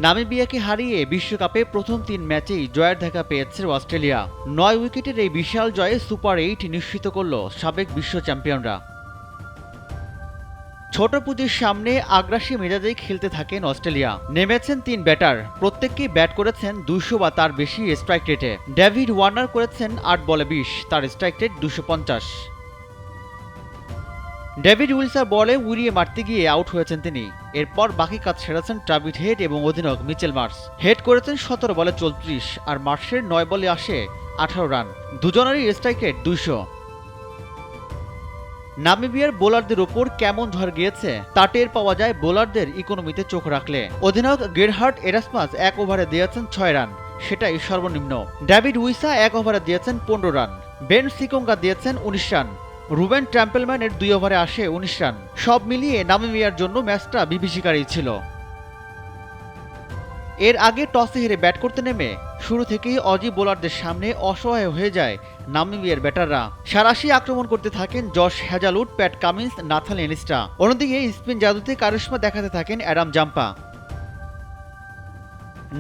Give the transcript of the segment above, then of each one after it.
নামিবিয়াকে হারিয়ে বিশ্বকাপে প্রথম ৩ ম্যাচেই জয়ের দেখা পেয়েছে অস্ট্রেলিয়া। ৯ উইকেটের এই বিশাল জয়ে সুপার ৮ নিশ্চিত করল সাবেক বিশ্ব চ্যাম্পিয়নরা। ছোট পুঁজির সামনে আগ্রাসী মেজাজেই খেলতে থাকেন অস্ট্রেলিয়া। নেমেছেন ৩ ব্যাটার, প্রত্যেককেই ব্যাট করেছেন ২০০ বা তার বেশি স্ট্রাইক রেটে। ডেভিড ওয়ার্নার করেছেন ৮ বলে ২০, তার স্ট্রাইক রেট ২৫০। ডেভিড উইলসার বলে উড়িয়ে মারতে গিয়ে আউট হয়েছেন তিনি। এরপর বাকি কাজ সেরেছেন ট্রাভিড হেড এবং অধিনায়ক মিচেল মার্শ। হেড করেছেন ১৭ বলে ৩৪ আর মার্শের ৯ বলে আসে ১৮ রান। দুজনেরই স্ট্রাইক রেট ২০০। নামিবিয়ার বোলারদের ওপর কেমন ঝড় গিয়েছে তা টের পাওয়া যায় বোলারদের ইকোনমিতে চোখ রাখলে। অধিনায়ক গেরহার্ড এরাসমাস ১ ওভারে দিয়েছেন ৬ রান, সেটাই সর্বনিম্ন। ডেভিড উইসা ১ ওভারে দিয়েছেন ১৫ রান। বেন সিকোঙ্গা দিয়েছেন ১৯ রান। রুবেন ট্র্যাম্পেলম্যানের ২ ওভারে আসে ১৯ রান। সব মিলিয়ে নামিবিয়ার জন্য ম্যাচটা বিভীষিকারী ছিল। এর আগে টসে হেরে ব্যাট করতে নেমে শুরু থেকেই অজি বোলারদের সামনে অসহায় হয়ে যায় নামিবিয়ার ব্যাটাররা। সারাশি আক্রমণ করতে থাকেন জশ হ্যাজালউড, প্যাট কামিন্স, নাথান এলিস্টা। অন্যদিকে স্পিন জাদুতে কারিশমা দেখাতে থাকেন অ্যাডাম জাম্পা।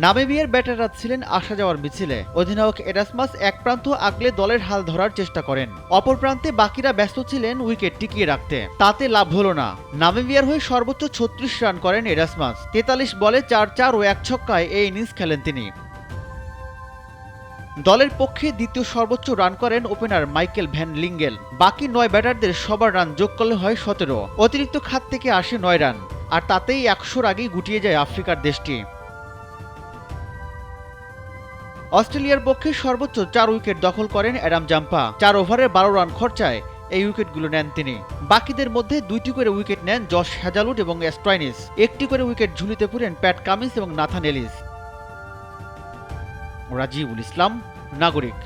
নামিবিয়ার ব্যাটাররা ছিলেন আসা যাওয়ার মিছিলে। অধিনায়ক এরাসমাস এক প্রান্ত আগলে দলের হাল ধরার চেষ্টা করেন, অপর প্রান্তে বাকিরা ব্যস্ত ছিলেন উইকেট টিকিয়ে রাখতে। তাতে লাভ হলো না। নামিবিয়ার হয়ে সর্বোচ্চ ৩৬ রান করেন এরাসমাস। ৪৩ বলে ৪-৪ ও ১ ছক্কায় এই ইনিংস খেলেন তিনি। দলের পক্ষে দ্বিতীয় সর্বোচ্চ রান করেন ওপেনার মাইকেল ভ্যান লিঙ্গেল। বাকি ৯ ব্যাটারদের সবার রান যোগ করলে হয় ১৭। অতিরিক্ত খাত থেকে আসে ৯ রান, আর তাতেই ১০০-র আগেই গুটিয়ে যায় আফ্রিকার দেশটি। অস্ট্রেলিয়ার পক্ষে সর্বোচ্চ ৪ উইকেট দখল করেন অ্যাডাম জাম্পা। ৪ ওভারে ১২ রান খরচায় এই উইকেটগুলো নেন তিনি। বাকিদের মধ্যে ২টি করে উইকেট নেন জশ হ্যাজালউড এবং স্ট্রাইনিস। ১টি করে উইকেট ঝুলিতে পুরেন প্যাট কামিন্স এবং নাথান এলিস। রাজিউল ইসলাম, নাগরিক।